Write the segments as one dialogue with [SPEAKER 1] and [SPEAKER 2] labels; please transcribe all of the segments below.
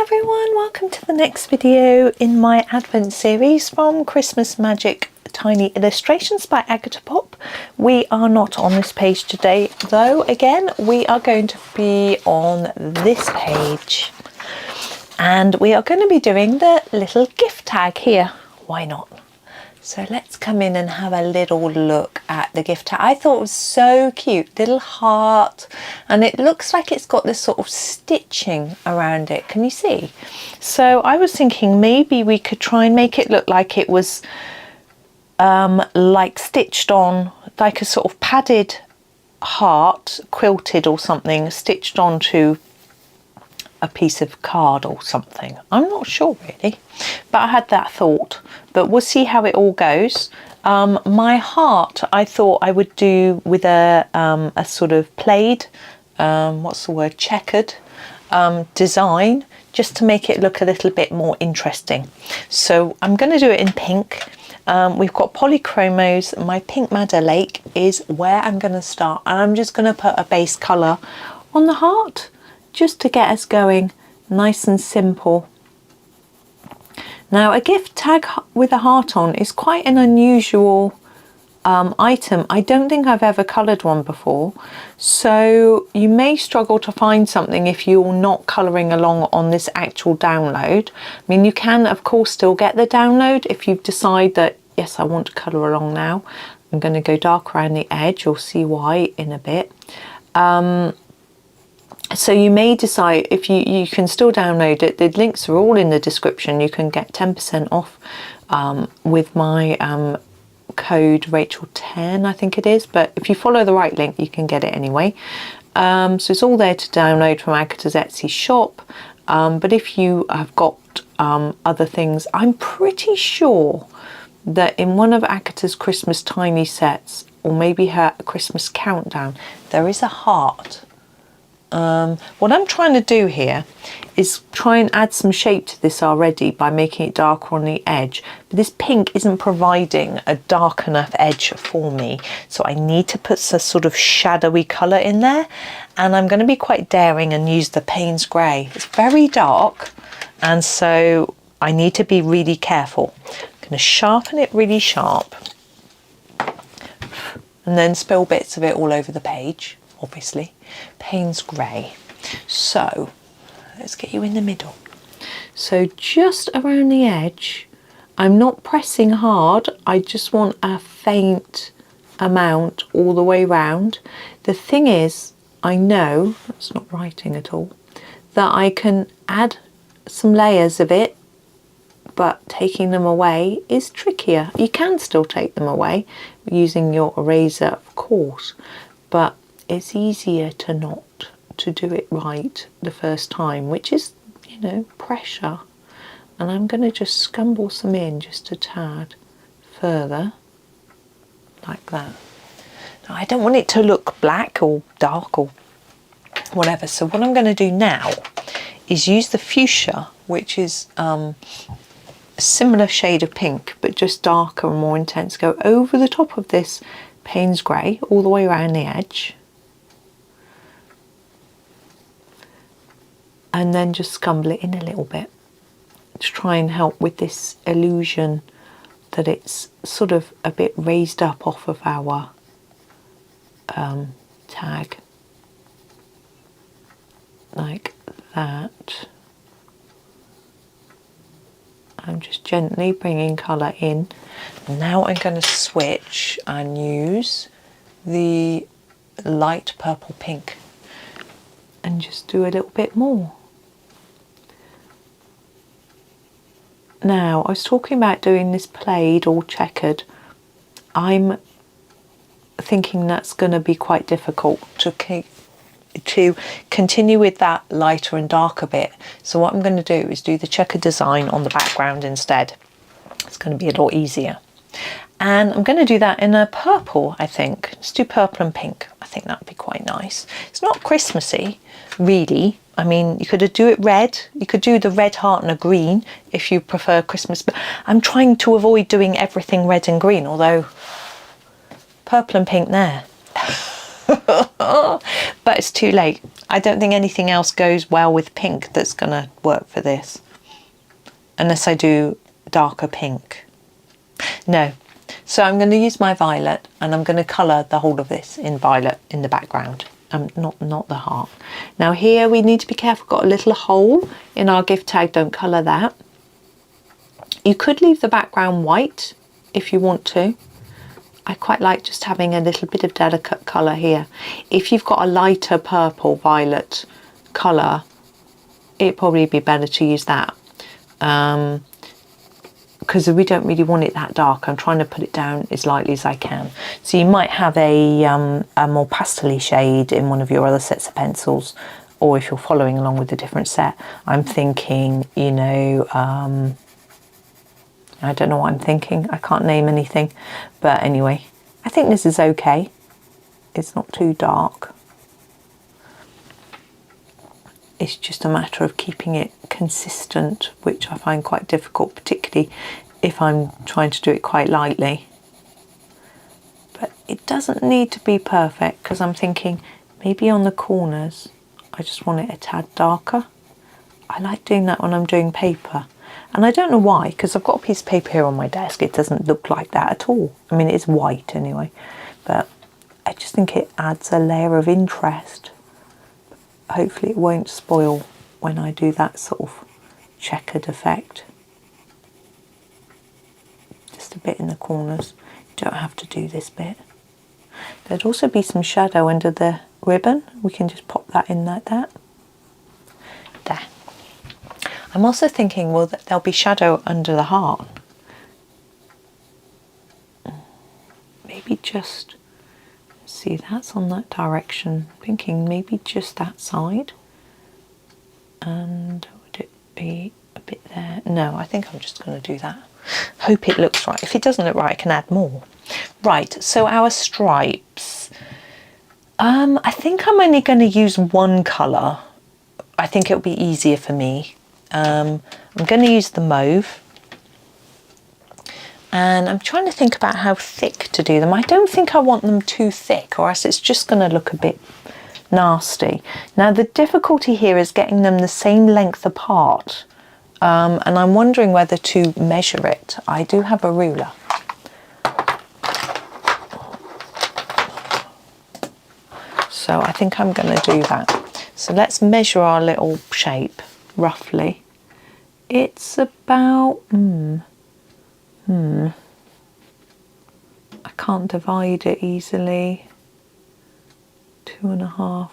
[SPEAKER 1] Hi everyone, welcome to the next video in my Advent series from Christmas Magic Tiny Illustrations by Agotapop. We are not on this page today though. Again, we are going to be on this page and we are going to be doing the little gift tag here. Why not? So let's come in and have a little look at the gift tag. I thought it was so cute, little heart, and it looks like it's got this sort of stitching around it. Can you see? So I was thinking maybe we could try and make it look like it was like stitched on, like a sort of padded heart, quilted or something, stitched onto a piece of card or something. I'm not sure really, but I had that thought, but we'll see how it all goes. My heart I thought I would do with a sort of plaid, what's the word, checkered design, just to make it look a little bit more interesting. So I'm going to do it in pink. We've got Polychromos. My Pink Madder Lake is where I'm going to start, and I'm just going to put a base colour on the heart just to get us going nice and simple. Now a gift tag with a heart on is quite an unusual item. I don't think I've ever coloured one before, so you may struggle to find something if you're not colouring along on this actual download. I mean, you can of course still get the download if you decide that yes, I want to colour along now. I'm going to go dark around the edge, you'll see why in a bit. So you may decide, if you can still download it, the links are all in the description. You can get 10% off with my code Rachel10, I think it is, but if you follow the right link you can get it anyway. So it's all there to download from Agata's Etsy shop, but if you have got other things, I'm pretty sure that in one of Agata's Christmas tiny sets, or maybe her Christmas countdown, there is a heart. What I'm trying to do here is try and add some shape to this already by making it darker on the edge, but this pink isn't providing a dark enough edge for me, so I need to put some sort of shadowy colour in there, and I'm going to be quite daring and use the Paynes grey. It's very dark, and so I need to be really careful. I'm going to sharpen it really sharp and then spill bits of it all over the page, obviously. Paynes grey. So let's get you in the middle. So just around the edge, I'm not pressing hard, I just want a faint amount all the way round. The thing is, I know, that's not writing at all, that I can add some layers of it, but taking them away is trickier. You can still take them away using your eraser, of course, but it's easier to not to do it right the first time, which is, you know, pressure. And I'm going to just scumble some in just a tad further, like that. Now I don't want it to look black or dark or whatever, so what I'm going to do now is use the fuchsia, which is a similar shade of pink but just darker and more intense, go over the top of this Paynes grey all the way around the edge, and then just scumble it in a little bit to try and help with this illusion that it's sort of a bit raised up off of our tag, like that. I'm just gently bringing colour in. Now I'm going to switch and use the light purple pink and just do a little bit more. Now, I was talking about doing this plaid or checkered. I'm thinking that's going to be quite difficult to continue with that lighter and darker bit. So what I'm going to do is do the checkered design on the background instead. It's going to be a lot easier. And I'm going to do that in a purple, I think. Let's do purple and pink. I think that would be quite nice. It's not Christmassy, really. I mean, you could do it red. You could do the red heart and a green if you prefer Christmas. But I'm trying to avoid doing everything red and green, although purple and pink there. But it's too late. I don't think anything else goes well with pink that's going to work for this. Unless I do darker pink. No. So I'm going to use my violet and I'm going to colour the whole of this in violet in the background. Not the heart. Now here we need to be careful. Got a little hole in our gift tag. Don't colour that. You could leave the background white if you want to. I quite like just having a little bit of delicate colour here. If you've got a lighter purple violet colour, it'd probably be better to use that. Because we don't really want it that dark. I'm trying to put it down as lightly as I can. So you might have a more pastel-y shade in one of your other sets of pencils, or if you're following along with a different set. I'm thinking, you know, I don't know what I'm thinking. I can't name anything. But anyway, I think this is okay. It's not too dark. It's just a matter of keeping it consistent, which I find quite difficult, particularly if I'm trying to do it quite lightly. But it doesn't need to be perfect, because I'm thinking maybe on the corners I just want it a tad darker. I like doing that when I'm doing paper. And I don't know why, because I've got a piece of paper here on my desk. It doesn't look like that at all. I mean, it's white anyway. But I just think it adds a layer of interest. Hopefully it won't spoil when I do that sort of checkered effect. Just a bit in the corners. You don't have to do this bit. There'd also be some shadow under the ribbon. We can just pop that in like that. There. I'm also thinking, well, that there'll be shadow under the heart. Maybe just... See, that's on that direction. Thinking maybe just that side. And would it be a bit there? No, I think I'm just going to do that. Hope it looks right. If it doesn't look right, I can add more. Right, so our stripes. I think I'm only going to use one colour. I think it'll be easier for me. I'm going to use the mauve. And I'm trying to think about how thick to do them. I don't think I want them too thick, or else it's just going to look a bit nasty. Now the difficulty here is getting them the same length apart. And I'm wondering whether to measure it. I do have a ruler. So I think I'm going to do that. So let's measure our little shape roughly. It's about... I can't divide it easily. 2.5.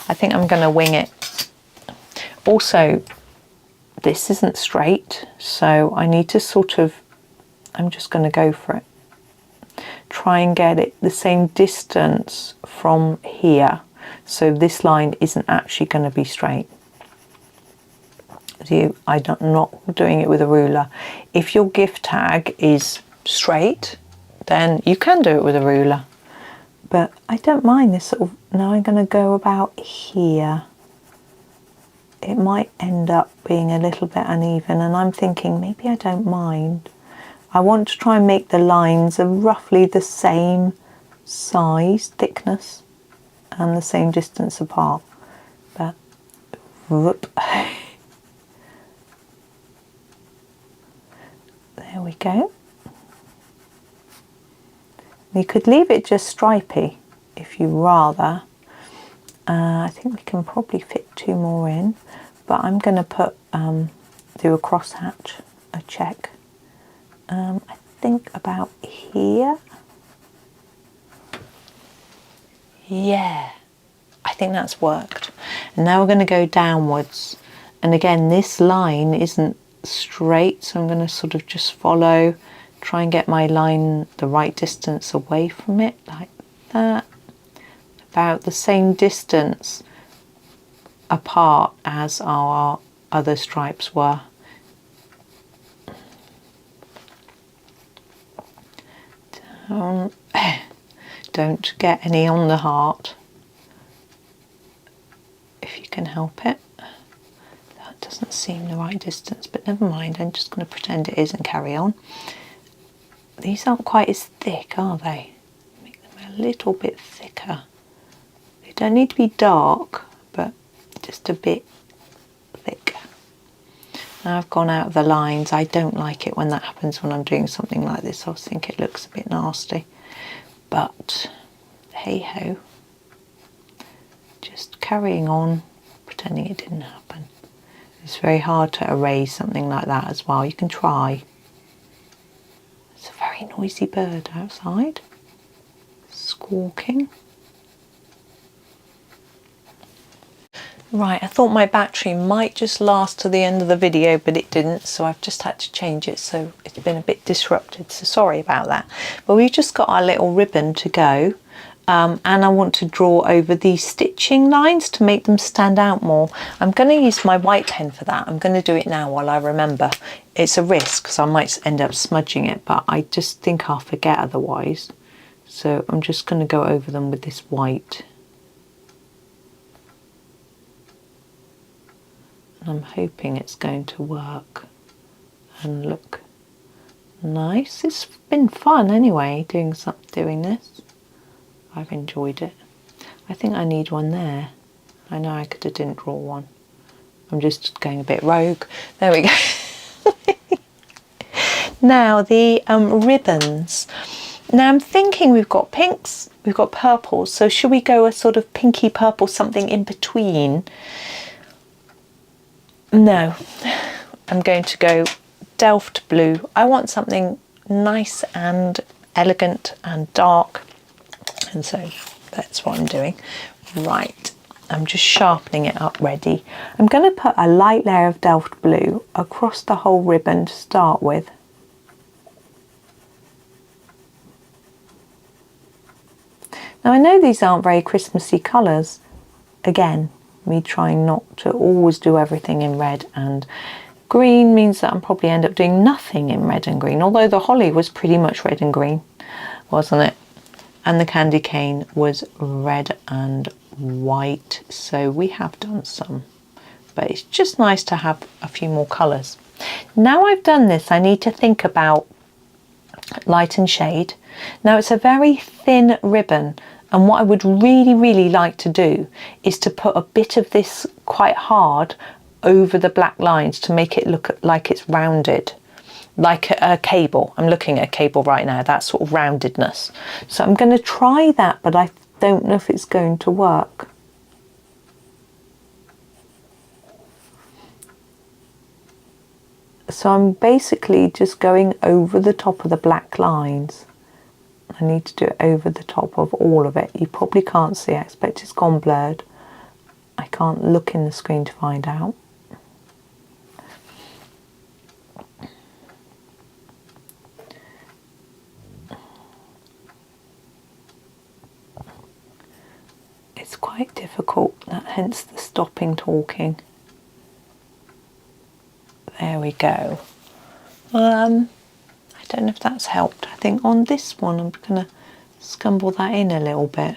[SPEAKER 1] I think I'm going to wing it. Also, this isn't straight, so I need to sort of, I'm just going to go for it. Try and get it the same distance from here, so this line isn't actually going to be straight. I'm not doing it with a ruler. If your gift tag is straight, then you can do it with a ruler. But I don't mind this sort of, now I'm going to go about here. It might end up being a little bit uneven, and I'm thinking maybe I don't mind. I want to try and make the lines of roughly the same size, thickness, and the same distance apart. But whoop. There we go. You could leave it just stripy if you rather. I think we can probably fit 2 more in, but I'm going to put do a crosshatch, a check. I think about here. Yeah, I think that's worked. And now we're going to go downwards. And again, this line isn't straight, so I'm going to sort of just follow, try and get my line the right distance away from it, like that. About the same distance apart as our other stripes were. Don't get any on the heart if you can help it. That doesn't seem the right distance, but never mind, I'm just going to pretend it is and carry on. These aren't quite as thick, are they? Make them a little bit thicker. They don't need to be dark, but just a bit thick. Now I've gone out of the lines. I don't like it when that happens when I'm doing something like this. I think it looks a bit nasty, but hey ho, just carrying on, pretending it didn't happen. It's very hard to erase something like that as well. You can try. It's a very noisy bird outside, squawking. Right, I thought my battery might just last to the end of the video, but it didn't, so I've just had to change it, so it's been a bit disrupted, so sorry about that. But we've just got our little ribbon to go, and I want to draw over these stitching lines to make them stand out more. I'm going to use my white pen for that. I'm going to do it now while I remember. It's a risk, because I might end up smudging it, but I just think I'll forget otherwise. So I'm just going to go over them with this white. I'm hoping it's going to work and look nice. It's been fun anyway doing this. I've enjoyed it. I think I need one there. I know I could have didn't draw one. I'm just going a bit rogue. There we go. Now the ribbons. Now I'm thinking we've got pinks, we've got purples, so should we go a sort of pinky purple, something in between? No, I'm going to go delft blue. I want something nice and elegant and dark, and so that's what I'm doing. Right, I'm just sharpening it up ready. I'm going to put a light layer of delft blue across the whole ribbon to start with. Now I know these aren't very Christmassy colours. Again, me trying not to always do everything in red and green means that I'm probably end up doing nothing in red and green, although the holly was pretty much red and green, wasn't it? And the candy cane was red and white, so we have done some, but it's just nice to have a few more colours. Now I've done this, I need to think about light and shade. Now it's a very thin ribbon, and what I would really like to do is to put a bit of this quite hard over the black lines to make it look like it's rounded, like a cable. I'm looking at a cable right now, that sort of roundedness. So I'm going to try that, but I don't know if it's going to work. So I'm basically just going over the top of the black lines. I need to do it over the top of all of it. You probably can't see, I expect it's gone blurred. I can't look in the screen to find out. It's quite difficult, hence the stopping talking. There we go. I don't know if that's helped. I think on this one I'm going to scumble that in a little bit.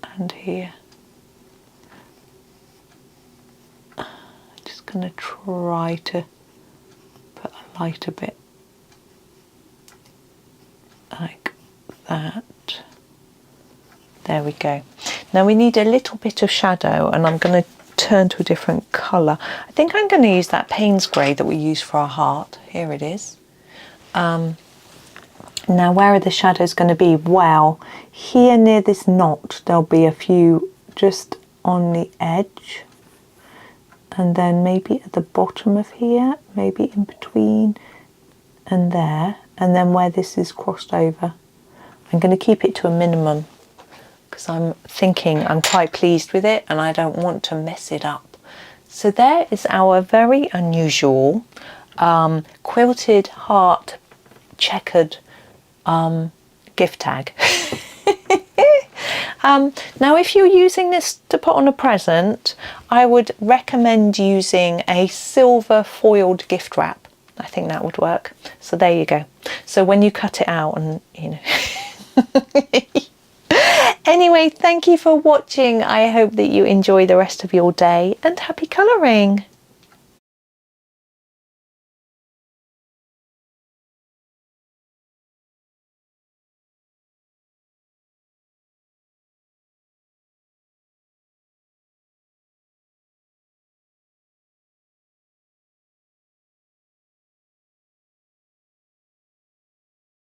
[SPEAKER 1] And here. Just going to try to put a lighter bit like that. There we go. Now we need a little bit of shadow, and I'm going to turn to a different colour. I think I'm going to use that Paynes grey that we use for our heart. Here it is. Now where are the shadows going to be? Well, here near this knot there'll be a few just on the edge, and then maybe at the bottom of here, maybe in between and there, and then where this is crossed over. I'm going to keep it to a minimum, because I'm thinking I'm quite pleased with it and I don't want to mess it up. So there is our very unusual quilted heart checkered gift tag. Now if you're using this to put on a present, I would recommend using a silver foiled gift wrap. I think that would work. So there you go. So when you cut it out, and you know. Anyway, thank you for watching. I hope that you enjoy the rest of your day, and happy colouring.